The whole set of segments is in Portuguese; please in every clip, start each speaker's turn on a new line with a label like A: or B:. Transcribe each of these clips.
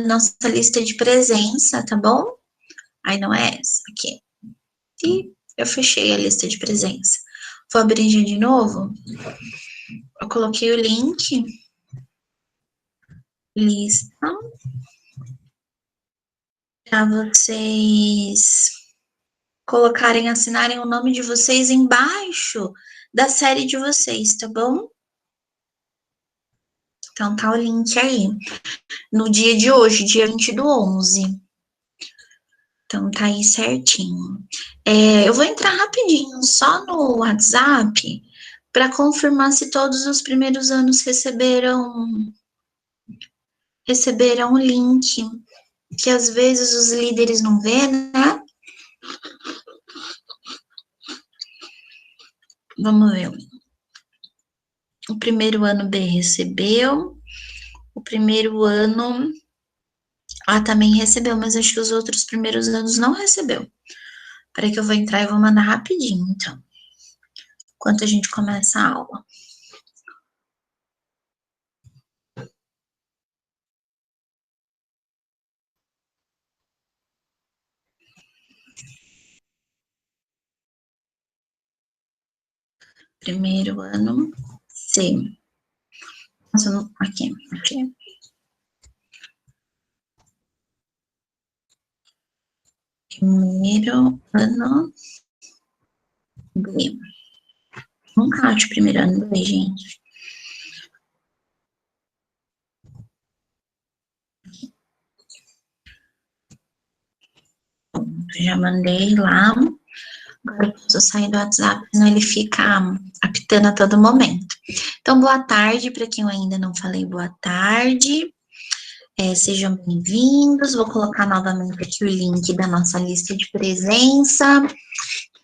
A: nossa lista de presença, tá bom? Aí não é essa, aqui. E eu fechei a lista de presença. Vou abrir de novo. Eu coloquei o link. Lista. Para vocês colocarem, assinarem o nome de vocês embaixo da série de vocês, tá bom? Então tá o link aí. No dia de hoje, dia 20/11. Então tá aí certinho. Eu vou entrar rapidinho só no WhatsApp para confirmar se todos os primeiros anos receberam o link, que às vezes os líderes não vê, né? Vamos ver. O primeiro ano B recebeu, o primeiro ano A também recebeu, mas acho que os outros primeiros anos não recebeu. Peraí que eu vou entrar e vou mandar rapidinho, então, enquanto a gente começa a aula. Primeiro ano C. Aqui. Primeiro ano B. Nunca acho primeiro ano B, gente. Já mandei lá. Agora eu posso sair do WhatsApp, senão ele fica apitando a todo momento. Então, boa tarde para quem eu ainda não falei, boa tarde. Sejam bem-vindos. Vou colocar novamente aqui o link da nossa lista de presença.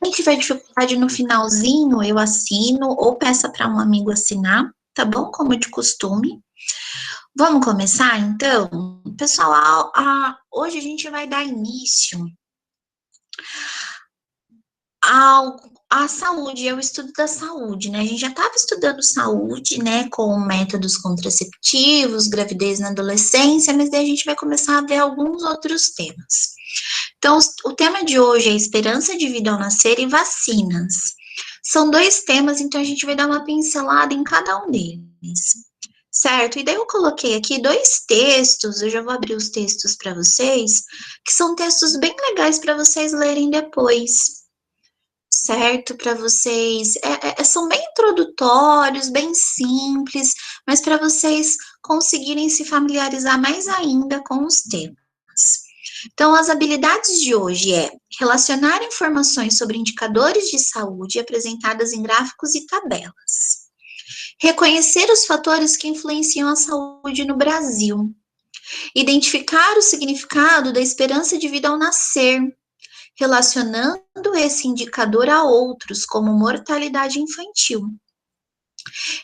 A: Quem tiver dificuldade no finalzinho, eu assino ou peça para um amigo assinar, tá bom? Como de costume. Vamos começar, então? Pessoal, hoje a gente vai dar início à saúde, é o estudo da saúde, né? A gente já estava estudando saúde, né, com métodos contraceptivos, gravidez na adolescência, mas daí a gente vai começar a ver alguns outros temas. Então, o tema de hoje é esperança de vida ao nascer e vacinas. São 2 temas, então a gente vai dar uma pincelada em cada um deles, certo? E daí eu coloquei aqui 2 textos, eu já vou abrir os textos para vocês, que são textos bem legais para vocês lerem depois, certo? Para vocês, são bem introdutórios, bem simples, mas para vocês conseguirem se familiarizar mais ainda com os temas. Então, as habilidades de hoje é relacionar informações sobre indicadores de saúde apresentadas em gráficos e tabelas. Reconhecer os fatores que influenciam a saúde no Brasil. Identificar o significado da esperança de vida ao nascer, relacionando esse indicador a outros, como mortalidade infantil.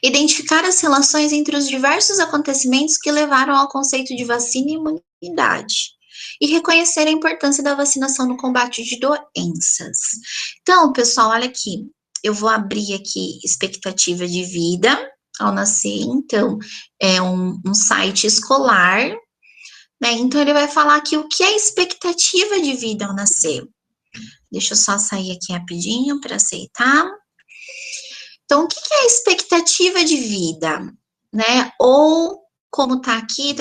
A: Identificar as relações entre os diversos acontecimentos que levaram ao conceito de vacina e imunidade. E reconhecer a importância da vacinação no combate de doenças. Então, pessoal, olha aqui. Eu vou abrir aqui expectativa de vida ao nascer. Então, é um site escolar, né? Então, ele vai falar aqui o que é expectativa de vida ao nascer. Deixa eu só sair aqui rapidinho para aceitar. Então, o que é a expectativa de vida, né? Ou, como tá aqui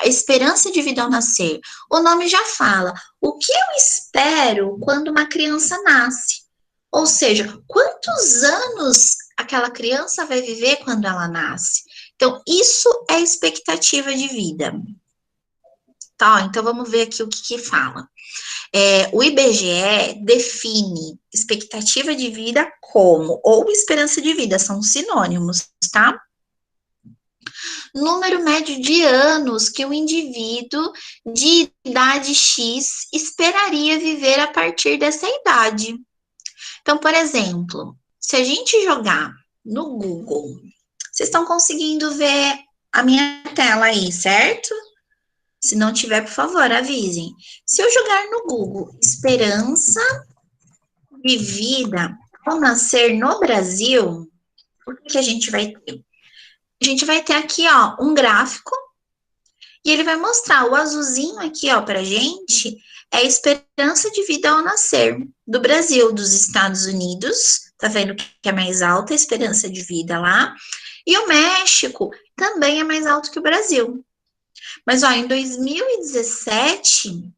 A: a esperança de vida ao nascer. O nome já fala. O que eu espero quando uma criança nasce? Ou seja, quantos anos aquela criança vai viver quando ela nasce? Então, isso é expectativa de vida. Tá, então vamos ver aqui o que fala. O IBGE define expectativa de vida como, ou esperança de vida, são sinônimos, tá? Número médio de anos que o indivíduo de idade X esperaria viver a partir dessa idade. Então, por exemplo, se a gente jogar no Google, vocês estão conseguindo ver a minha tela aí, certo? Se não tiver, por favor, avisem. Se eu jogar no Google esperança de vida ao nascer no Brasil, o que a gente vai ter? A gente vai ter aqui, ó, um gráfico, E ele vai mostrar, o azulzinho aqui, ó, pra gente, é a esperança de vida ao nascer do Brasil, dos Estados Unidos, tá vendo que é mais alta a esperança de vida lá, e o México também é mais alto que o Brasil. Mas, ó, em 2017,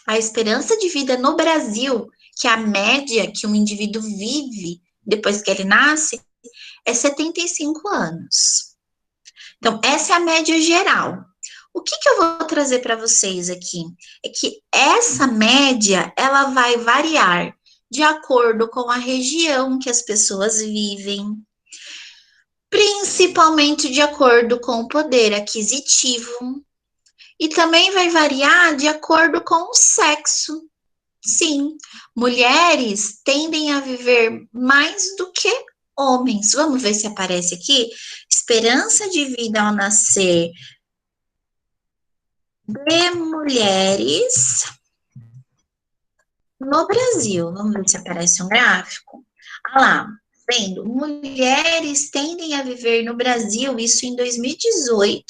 A: a esperança de vida no Brasil, que é a média que um indivíduo vive depois que ele nasce, é 75 anos. Então, essa é a média geral. O que eu vou trazer para vocês aqui? É que essa média, ela vai variar de acordo com a região que as pessoas vivem, principalmente de acordo com o poder aquisitivo, e também vai variar de acordo com o sexo. Sim, mulheres tendem a viver mais do que homens. Vamos ver se aparece aqui. Esperança de vida ao nascer de mulheres no Brasil. Vamos ver se aparece um gráfico. Olha lá, vendo? Mulheres tendem a viver no Brasil, isso em 2018,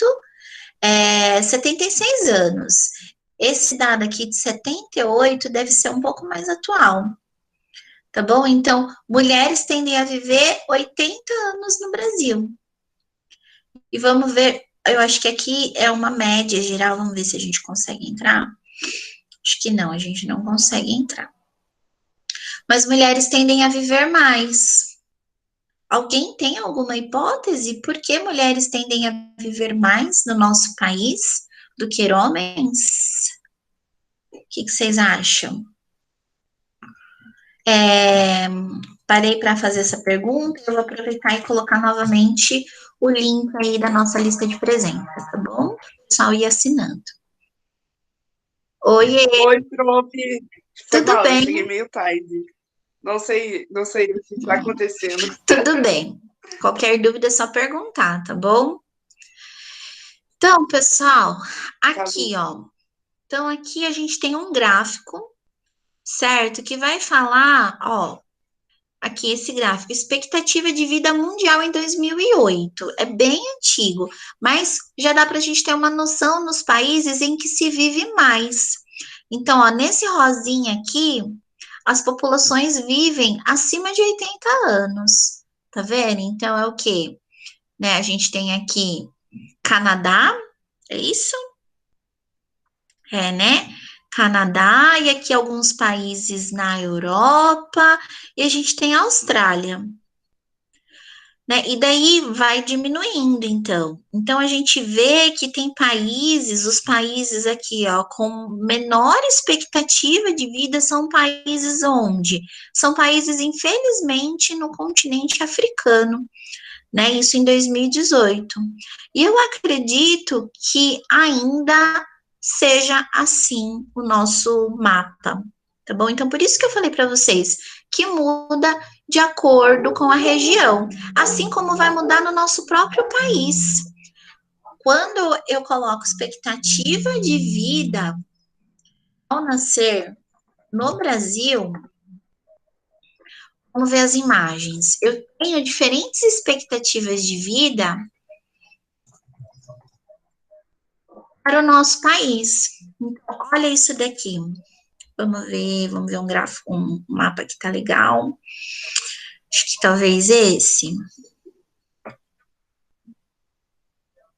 A: 76 anos. Esse dado aqui de 78 deve ser um pouco mais atual. Tá bom? Então, mulheres tendem a viver 80 anos no Brasil. E vamos ver, eu acho que aqui é uma média geral, vamos ver se a gente consegue entrar. Acho que não, a gente não consegue entrar. Mas mulheres tendem a viver mais. Alguém tem alguma hipótese por que mulheres tendem a viver mais no nosso país do que homens? O que vocês acham? Parei para fazer essa pergunta, eu vou aproveitar e colocar novamente o link aí da nossa lista de presentes, tá bom? O pessoal ir assinando. Oiê!
B: Oi, prof.
A: Tudo
B: Mal,
A: bem?
B: eu cheguei meio tarde. Não sei o que está acontecendo.
A: Tudo bem. Qualquer dúvida é só perguntar, tá bom? Então, pessoal, aqui,
B: Tá,
A: ó. Então, aqui a gente tem um gráfico, certo? Que vai falar, ó, aqui esse gráfico, expectativa de vida mundial em 2008. É bem antigo, mas já dá para a gente ter uma noção nos países em que se vive mais. Então, ó, nesse rosinha aqui, as populações vivem acima de 80 anos. Tá vendo? Então, é o quê? Né, a gente tem aqui Canadá, é isso? É, né? Canadá, e aqui alguns países na Europa, e a gente tem a Austrália. Né? E daí vai diminuindo, então. Então a gente vê que tem países, os países aqui, ó, com menor expectativa de vida são países onde? São países, infelizmente, no continente africano, né? Isso em 2018. E eu acredito que ainda seja assim o nosso mapa, tá bom? Então, por isso que eu falei para vocês que muda de acordo com a região, assim como vai mudar no nosso próprio país. Quando eu coloco expectativa de vida ao nascer no Brasil, vamos ver as imagens. Eu tenho diferentes expectativas de vida para o nosso país. Então, olha isso daqui. Vamos ver um gráfico, um mapa que tá legal. Acho que talvez esse.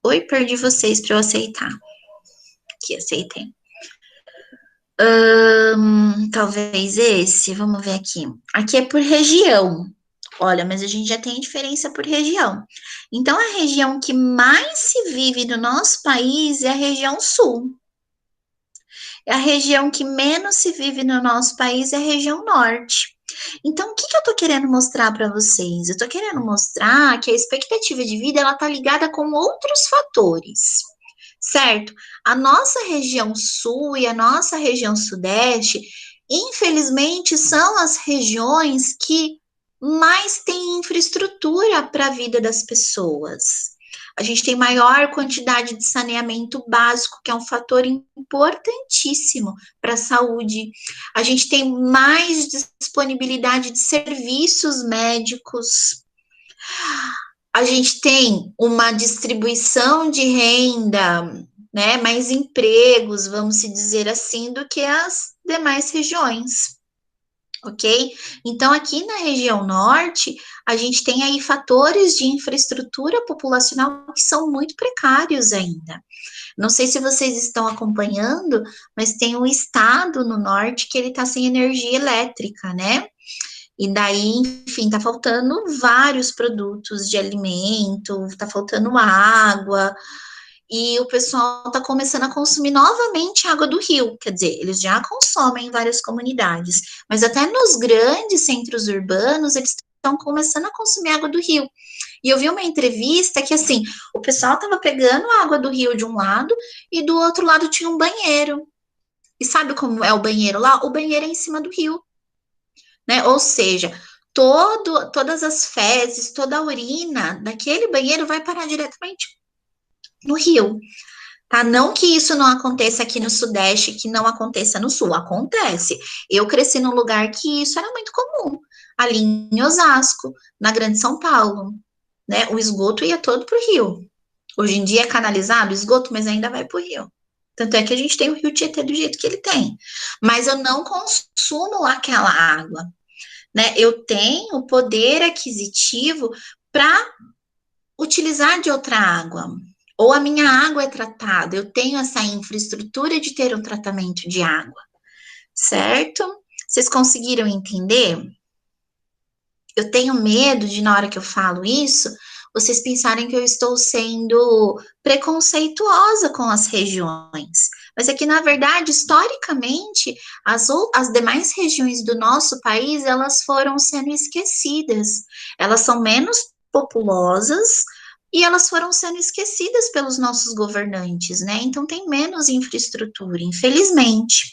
A: Oi, perdi vocês para eu aceitar. Aqui, aceitei. Talvez esse, vamos ver aqui. Aqui é por região. Olha, mas a gente já tem diferença por região. Então, a região que mais se vive no nosso país é a região sul. A região que menos se vive no nosso país é a região norte. Então, o que eu estou querendo mostrar para vocês? Eu estou querendo mostrar que a expectativa de vida ela está ligada com outros fatores, certo? A nossa região sul e a nossa região sudeste, infelizmente, são as regiões que mais têm infraestrutura para a vida das pessoas. A gente tem maior quantidade de saneamento básico, que é um fator importantíssimo para a saúde. A gente tem mais disponibilidade de serviços médicos. A gente tem uma distribuição de renda né, mais empregos, vamos se dizer assim, do que as demais regiões. Ok? Então, aqui na região norte, a gente tem aí fatores de infraestrutura populacional que são muito precários ainda. Não sei se vocês estão acompanhando, mas tem um estado no norte que ele está sem energia elétrica, né? E daí, enfim, tá faltando vários produtos de alimento, tá faltando água, e o pessoal está começando a consumir novamente água do rio. Quer dizer, eles já consomem em várias comunidades, mas até nos grandes centros urbanos eles estão começando a consumir água do rio. E eu vi uma entrevista que, assim, o pessoal estava pegando a água do rio de um lado e do outro lado tinha um banheiro. E sabe como é o banheiro lá? O banheiro é em cima do rio, né? Ou seja, todas as fezes, toda a urina daquele banheiro vai parar diretamente no rio. Tá? Não que isso não aconteça aqui no Sudeste, que não aconteça no Sul, acontece. Eu cresci num lugar que isso era muito comum, ali em Osasco, na Grande São Paulo, né? O esgoto ia todo para o rio. Hoje em dia é canalizado o esgoto, mas ainda vai para o rio. Tanto é que a gente tem o Rio Tietê do jeito que ele tem. Mas eu não consumo aquela água, né? Eu tenho poder aquisitivo para utilizar de outra água. Ou a minha água é tratada, eu tenho essa infraestrutura de ter um tratamento de água, certo? Vocês conseguiram entender? Eu tenho medo de, na hora que eu falo isso, vocês pensarem que eu estou sendo preconceituosa com as regiões. Mas é que, na verdade, historicamente, as demais regiões do nosso país, elas foram sendo esquecidas. Elas são menos populosas, e elas foram sendo esquecidas pelos nossos governantes, né? Então tem menos infraestrutura, infelizmente.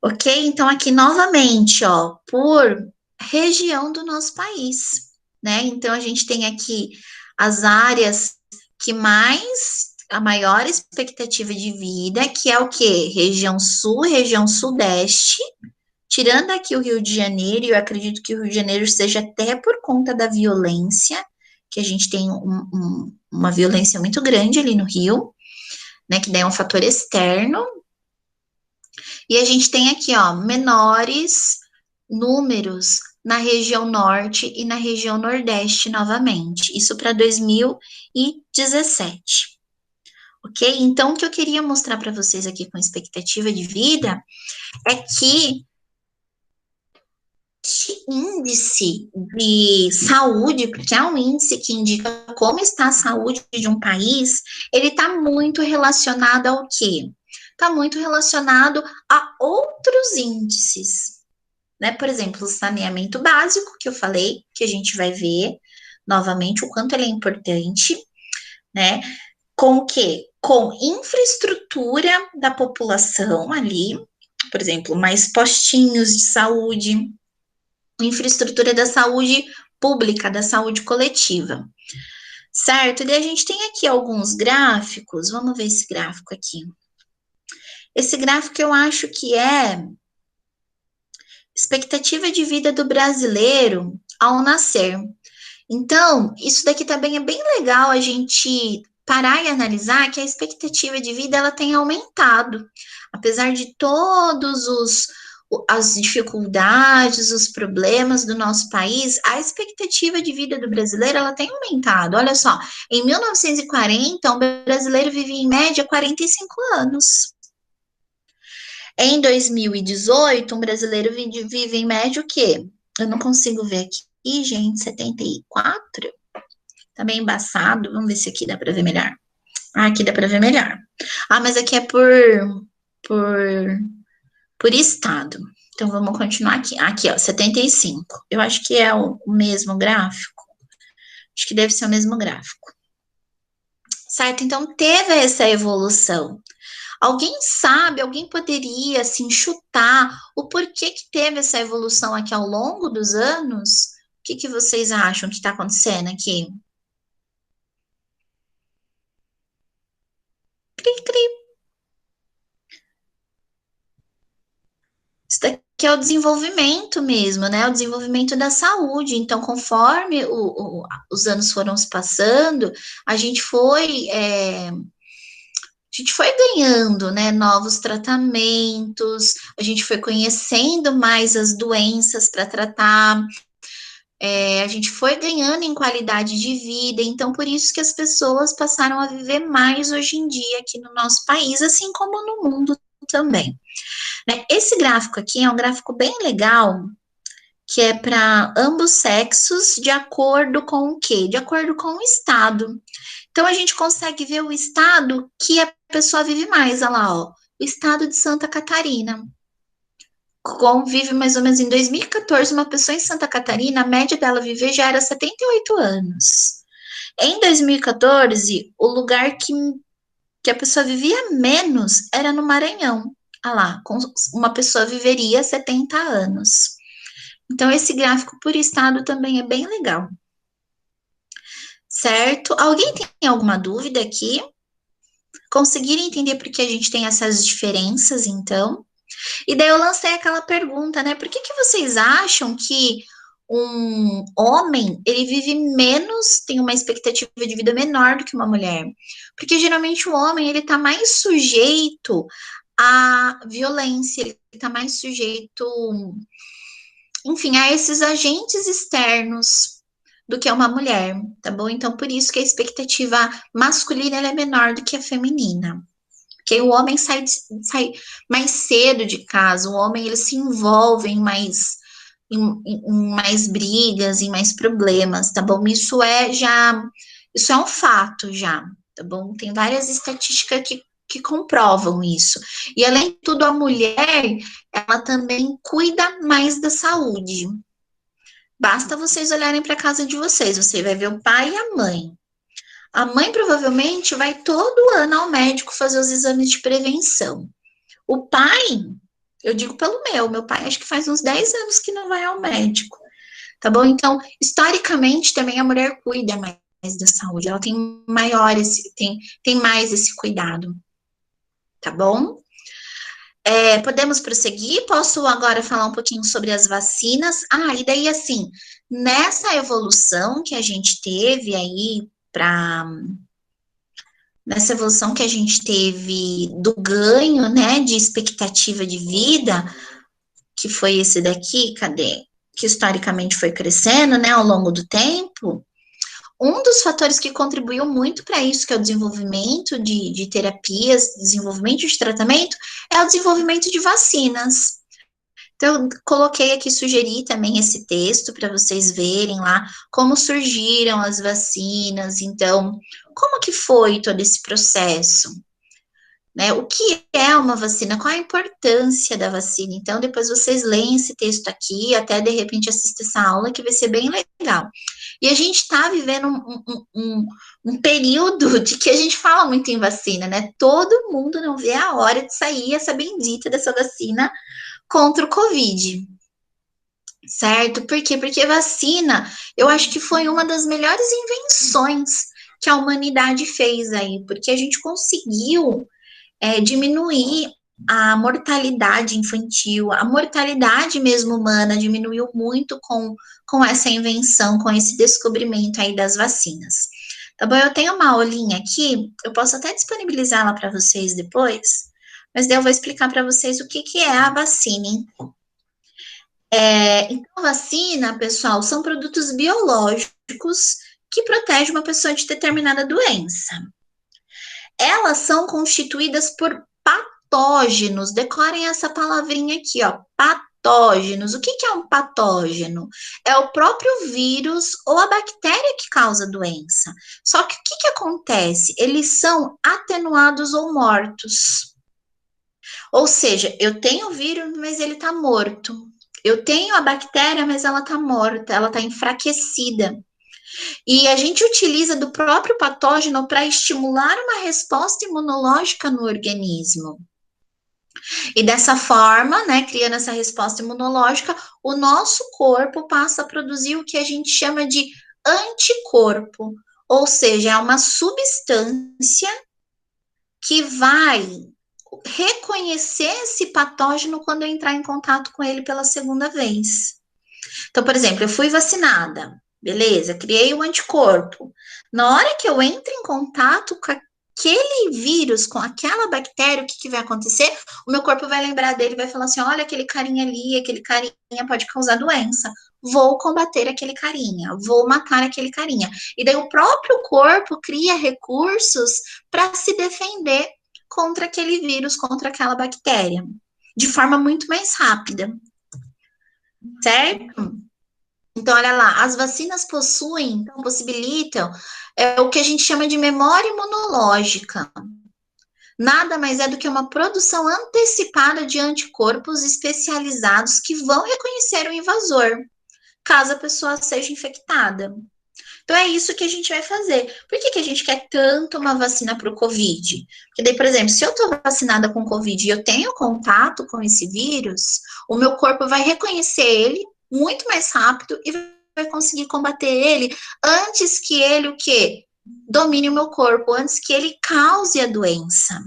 A: Ok? Então aqui novamente, ó, por região do nosso país, né? Então a gente tem aqui as áreas que mais a maior expectativa de vida, que é o quê? Região Sul, região Sudeste, tirando aqui o Rio de Janeiro, e eu acredito que o Rio de Janeiro seja até por conta da violência, que a gente tem uma violência muito grande ali no Rio, né, que daí é um fator externo, e a gente tem aqui, ó, menores números na região norte e na região nordeste novamente, isso para 2017. Ok? Então, o que eu queria mostrar para vocês aqui com expectativa de vida é que este índice de saúde, porque é um índice que indica como está a saúde de um país, ele está muito relacionado ao quê? Está muito relacionado a outros índices, né? Por exemplo, o saneamento básico, que eu falei, que a gente vai ver novamente o quanto ele é importante, né? Com o quê? Com infraestrutura da população ali, por exemplo, mais postinhos de saúde, infraestrutura da saúde pública, da saúde coletiva, certo? E a gente tem aqui alguns gráficos, vamos ver esse gráfico aqui. Esse gráfico eu acho que é expectativa de vida do brasileiro ao nascer. Então, isso daqui também é bem legal a gente parar e analisar que a expectativa de vida ela tem aumentado, apesar de todos as dificuldades, os problemas do nosso país, a expectativa de vida do brasileiro ela tem aumentado. Olha só, em 1940, um brasileiro vivia em média 45 anos. Em 2018, um brasileiro vive em média o quê? Eu não consigo ver aqui. Ih, gente, 74? Tá bem embaçado. Vamos ver se aqui dá para ver melhor. Ah, aqui dá para ver melhor. Ah, mas aqui é por, por estado. Então, vamos continuar aqui. Aqui, ó, 75. Eu acho que é o mesmo gráfico. Acho que deve ser o mesmo gráfico. Certo? Então, teve essa evolução. Alguém sabe, alguém poderia, assim, chutar o porquê que teve essa evolução aqui ao longo dos anos? O que vocês acham que está acontecendo aqui? Cri, cri. Isso daqui é o desenvolvimento mesmo, né? O desenvolvimento da saúde. Então, conforme os anos foram se passando, a gente foi gente foi ganhando, né, novos tratamentos, a gente foi conhecendo mais as doenças para tratar, a gente foi ganhando em qualidade de vida, então por isso que as pessoas passaram a viver mais hoje em dia aqui no nosso país, assim como no mundo também. Né? Esse gráfico aqui é um gráfico bem legal, que é para ambos sexos, de acordo com o quê? De acordo com o estado. Então a gente consegue ver o estado que a pessoa vive mais, olha lá, ó, o estado de Santa Catarina. Convive mais ou menos em 2014, uma pessoa em Santa Catarina, a média dela viver já era 78 anos. Em 2014, o lugar que a pessoa vivia menos era no Maranhão. Ah lá, uma pessoa viveria 70 anos. Então, esse gráfico por estado também é bem legal. Certo? Alguém tem alguma dúvida aqui? Conseguiram entender por que a gente tem essas diferenças, então? E daí eu lancei aquela pergunta, né? Por que vocês acham que um homem, ele vive menos, tem uma expectativa de vida menor do que uma mulher? Porque geralmente o homem, ele tá mais sujeito à violência, ele tá mais sujeito, enfim, a esses agentes externos do que uma mulher, tá bom? Então, por isso que a expectativa masculina é menor do que a feminina. Porque o homem sai mais cedo de casa, o homem ele se envolve em em mais brigas, em mais problemas, tá bom? Isso é um fato já, tá bom? Tem várias estatísticas que comprovam isso. E além de tudo, a mulher, ela também cuida mais da saúde. Basta vocês olharem para a casa de vocês, você vai ver o pai e a mãe. A mãe provavelmente vai todo ano ao médico fazer os exames de prevenção. O pai, eu digo pelo meu pai acho que faz uns 10 anos que não vai ao médico, tá bom? Então, historicamente também a mulher cuida mais da saúde, ela tem tem mais esse cuidado, tá bom? Podemos prosseguir? Posso agora falar um pouquinho sobre as vacinas? Ah, e daí assim, nessa evolução que a gente teve aí para nessa evolução que a gente teve do ganho, né, de expectativa de vida, que foi esse daqui, cadê? Que historicamente foi crescendo, né, ao longo do tempo. Um dos fatores que contribuiu muito para isso, que é o desenvolvimento de terapias, desenvolvimento de tratamento, é o desenvolvimento de vacinas. Então, eu coloquei aqui, sugeri também esse texto para vocês verem lá como surgiram as vacinas. Então, como que foi todo esse processo? Né? O que é uma vacina? Qual a importância da vacina? Então, depois vocês leem esse texto aqui, até de repente assistir essa aula, que vai ser bem legal. E a gente está vivendo um período de que a gente fala muito em vacina, né? Todo mundo não vê a hora de sair essa bendita dessa vacina contra o Covid. Certo? Por quê? Porque vacina, eu acho que foi uma das melhores invenções que a humanidade fez aí, porque a gente conseguiu diminuir a mortalidade infantil, a mortalidade mesmo humana diminuiu muito com essa invenção, com esse descobrimento aí das vacinas. Tá bom? Eu tenho uma aulinha aqui, eu posso até disponibilizá-la para vocês depois, mas daí eu vou explicar para vocês o que é a vacina, hein? Então, vacina, pessoal, são produtos biológicos que protegem uma pessoa de determinada doença. Elas são constituídas por patógenos. Decorem essa palavrinha aqui, ó, patógenos. O que é um patógeno? É o próprio vírus ou a bactéria que causa a doença. Só que o que acontece? Eles são atenuados ou mortos. Ou seja, eu tenho o vírus, mas ele está morto. Eu tenho a bactéria, mas ela está morta, ela está enfraquecida. E a gente utiliza do próprio patógeno para estimular uma resposta imunológica no organismo. E dessa forma, né, criando essa resposta imunológica, o nosso corpo passa a produzir o que a gente chama de anticorpo, ou seja, é uma substância que vai reconhecer esse patógeno quando eu entrar em contato com ele pela segunda vez. Então, por exemplo, eu fui vacinada, beleza, criei um anticorpo. Na hora que eu entro em contato com aquele vírus, com aquela bactéria, o que vai acontecer? O meu corpo vai lembrar dele, vai falar assim, olha aquele carinha ali, aquele carinha pode causar doença. Vou combater aquele carinha, vou matar aquele carinha. E daí o próprio corpo cria recursos para se defender contra aquele vírus, contra aquela bactéria, de forma muito mais rápida, certo? Então, olha lá, as vacinas possuem, então, possibilitam o que a gente chama de memória imunológica. Nada mais é do que uma produção antecipada de anticorpos especializados que vão reconhecer o invasor, caso a pessoa seja infectada. Então, é isso que a gente vai fazer. Por que a gente quer tanto uma vacina para o Covid? Porque daí, por exemplo, se eu estou vacinada com Covid e eu tenho contato com esse vírus, o meu corpo vai reconhecer ele muito mais rápido e vai conseguir combater ele antes que ele, o quê? Domine o meu corpo, antes que ele cause a doença.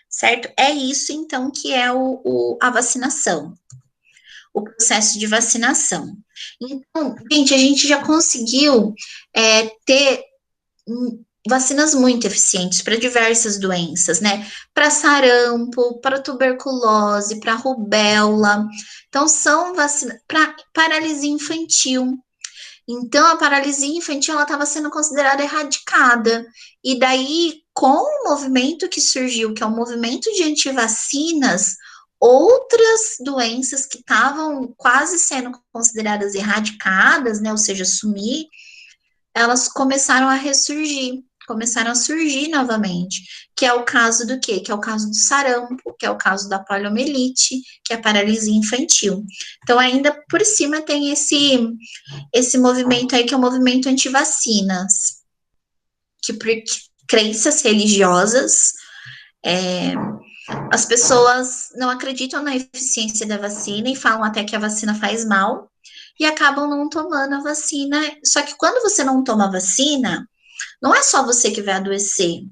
A: Certo? É isso, então, que é a vacinação. O processo de vacinação. Então, gente, a gente já conseguiu ter vacinas muito eficientes para diversas doenças, né? Para sarampo, para tuberculose, para rubéola. Então, são vacinas para paralisia infantil. Então, a paralisia infantil ela estava sendo considerada erradicada. E daí, com o movimento que surgiu, que é o movimento de antivacinas, outras doenças que estavam quase sendo consideradas erradicadas, né, ou seja, sumir, elas começaram a ressurgir, começaram a surgir novamente, que é o caso do quê? Que é o caso do sarampo, que é o caso da poliomielite, que é a paralisia infantil. Então, ainda por cima tem esse movimento aí, que é o movimento antivacinas, que por crenças religiosas, as pessoas não acreditam na eficiência da vacina e falam até que a vacina faz mal, e acabam não tomando a vacina. Só que quando você não toma a vacina, não é só você que vai adoecer.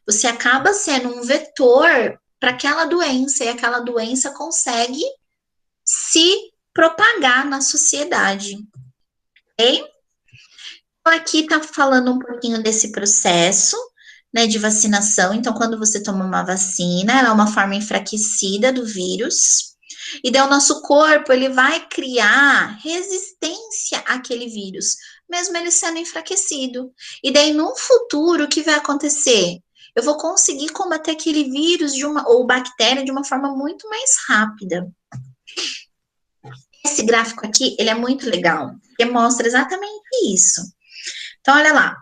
A: Você acaba sendo um vetor para aquela doença, e aquela doença consegue se propagar na sociedade. Ok? Então, aqui está falando um pouquinho desse processo, né, de vacinação. Então, quando você toma uma vacina, ela é uma forma enfraquecida do vírus. E daí o nosso corpo, ele vai criar resistência àquele vírus, mesmo ele sendo enfraquecido. E daí, no futuro, o que vai acontecer? Eu vou conseguir combater aquele vírus ou bactéria de uma forma muito mais rápida. Esse gráfico aqui, ele é muito legal, porque mostra exatamente isso. Então, olha lá.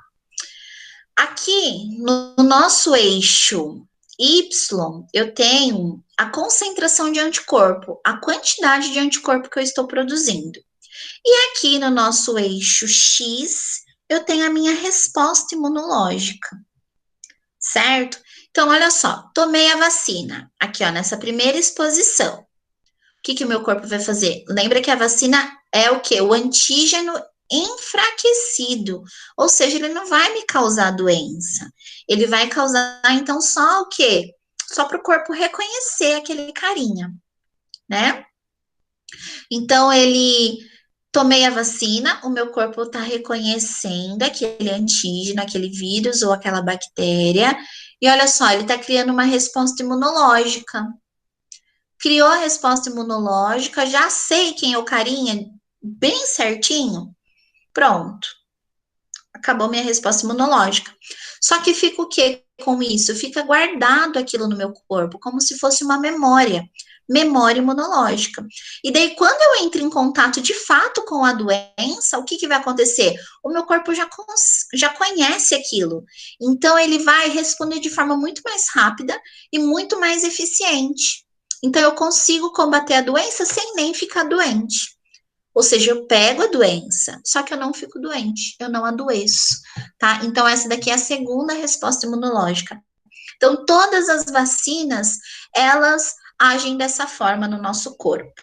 A: Aqui, no nosso eixo Y, eu tenho a concentração de anticorpo, a quantidade de anticorpo que eu estou produzindo. E aqui no nosso eixo X, eu tenho a minha resposta imunológica, certo? Então, olha só, tomei a vacina, aqui ó, nessa primeira exposição. O que o meu corpo vai fazer? Lembra que a vacina é o quê? O antígeno enfraquecido, ou seja, ele não vai me causar doença. Ele vai causar, então, só o quê? Só para o corpo reconhecer aquele carinha, né? Então, tomei a vacina, o meu corpo está reconhecendo aquele antígeno, aquele vírus ou aquela bactéria, e olha só, ele está criando uma resposta imunológica. Criou a resposta imunológica, já sei quem é o carinha, bem certinho, pronto. Acabou minha resposta imunológica. Só que fica o que com isso? Fica guardado aquilo no meu corpo, como se fosse uma memória imunológica. E daí, quando eu entro em contato de fato com a doença, o que vai acontecer? O meu corpo já conhece aquilo. Então, ele vai responder de forma muito mais rápida e muito mais eficiente. Então, eu consigo combater a doença sem nem ficar doente. Ou seja, eu pego a doença, só que eu não fico doente, eu não adoeço, tá? Então, essa daqui é a segunda resposta imunológica. Então, todas as vacinas, elas agem dessa forma no nosso corpo,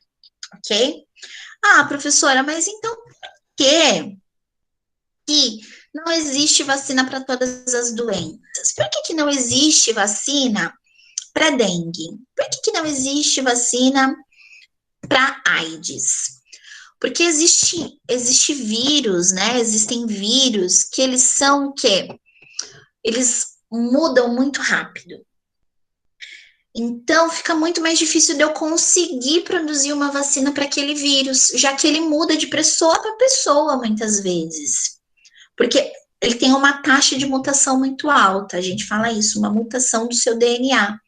A: ok? Ah, professora, mas então por que não existe vacina para todas as doenças? Por que não existe vacina para dengue? Por que não existe vacina para AIDS? Porque existe vírus, né? Existem vírus que eles são o quê? Eles mudam muito rápido. Então, fica muito mais difícil de eu conseguir produzir uma vacina para aquele vírus, já que ele muda de pessoa para pessoa muitas vezes. Porque ele tem uma taxa de mutação muito alta, a gente fala isso, uma mutação do seu DNA.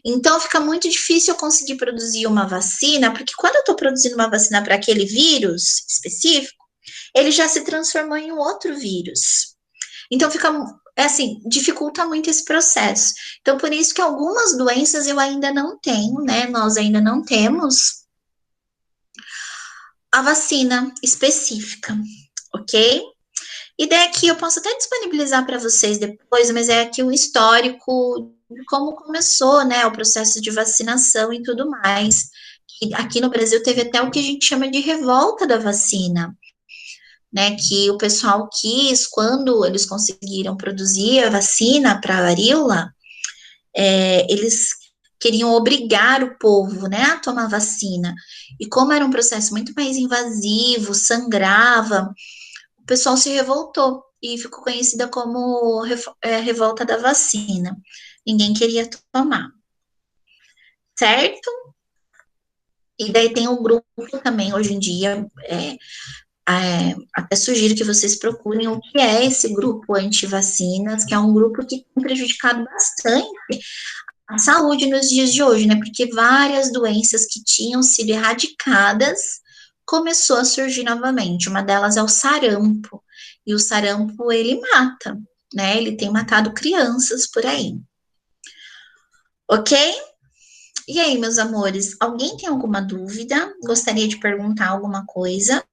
A: Então, fica muito difícil eu conseguir produzir uma vacina, porque quando eu estou produzindo uma vacina para aquele vírus específico, ele já se transformou em um outro vírus. Então, fica, assim, dificulta muito esse processo. Então, por isso que algumas doenças eu ainda não tenho, né? Nós ainda não temos a vacina específica, ok? E daí aqui eu posso até disponibilizar para vocês depois, mas é aqui um histórico de como começou, né, o processo de vacinação e tudo mais. E aqui no Brasil teve até o que a gente chama de revolta da vacina, né, que o pessoal quis, quando eles conseguiram produzir a vacina para a varíola, eles queriam obrigar o povo, né, a tomar vacina. E como era um processo muito mais invasivo, sangrava, o pessoal se revoltou e ficou conhecida como revolta da vacina. Ninguém queria tomar, certo? E daí tem um grupo também, hoje em dia, até sugiro que vocês procurem o que é esse grupo anti-vacinas, que é um grupo que tem prejudicado bastante a saúde nos dias de hoje, né? Porque várias doenças que tinham sido erradicadas começou a surgir novamente. Uma delas é o sarampo. E o sarampo, ele mata, né? Ele tem matado crianças por aí. Ok? E aí, meus amores, alguém tem alguma dúvida? Gostaria de perguntar alguma coisa?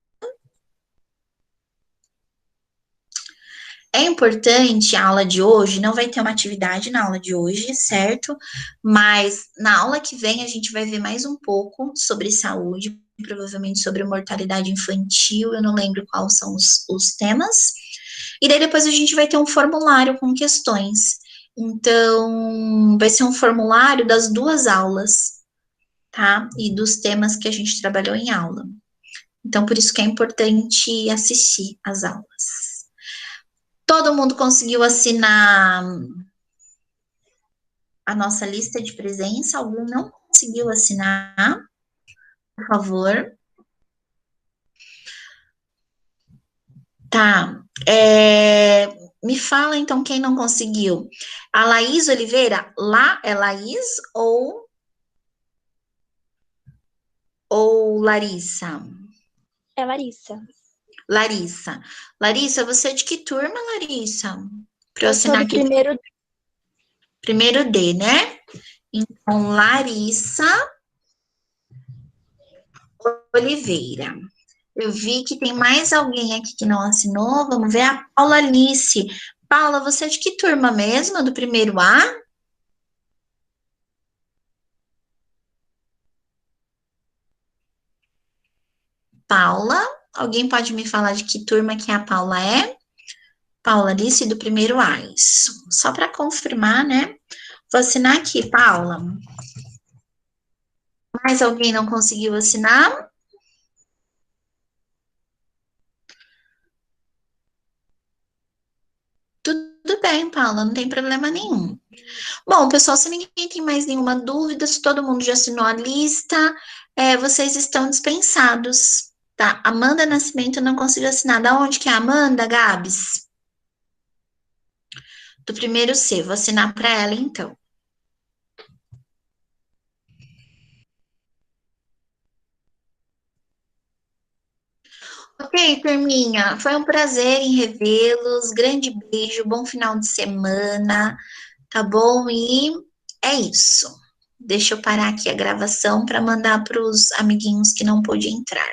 A: É importante a aula de hoje, não vai ter uma atividade na aula de hoje, certo? Mas na aula que vem a gente vai ver mais um pouco sobre saúde, provavelmente sobre mortalidade infantil, eu não lembro quais são os temas. E daí depois a gente vai ter um formulário com questões. Então, vai ser um formulário das duas aulas, tá? E dos temas que a gente trabalhou em aula. Então, por isso que é importante assistir às aulas. Todo mundo conseguiu assinar a nossa lista de presença? Algum não conseguiu assinar? Por favor. Tá. Me fala então quem não conseguiu. A Laís Oliveira, lá é Laís ou Larissa?
C: É Larissa.
A: Larissa. Larissa, você é de que turma, Larissa? Para eu
C: Eu sou
A: assinar
C: do
A: aqui. Primeiro D, né? Então, Larissa Oliveira. Eu vi que tem mais alguém aqui que não assinou. Vamos ver a Paula Alice. Paula, você é de que turma mesmo? Do primeiro A? Paula, alguém pode me falar de que turma que a Paula é? Paula Alice, do primeiro A, isso. Só para confirmar, né? Vou assinar aqui, Paula. Mais alguém não conseguiu assinar? Tudo bem, Paula, não tem problema nenhum. Bom, pessoal, se ninguém tem mais nenhuma dúvida, se todo mundo já assinou a lista, vocês estão dispensados, tá? Amanda Nascimento não conseguiu assinar. Da onde que é a Amanda, Gabs? Do primeiro C, vou assinar para ela, então. Ok, turminha, foi um prazer em revê-los. Grande beijo, bom final de semana, tá bom? E é isso. Deixa eu parar aqui a gravação para mandar para os amiguinhos que não pôde entrar.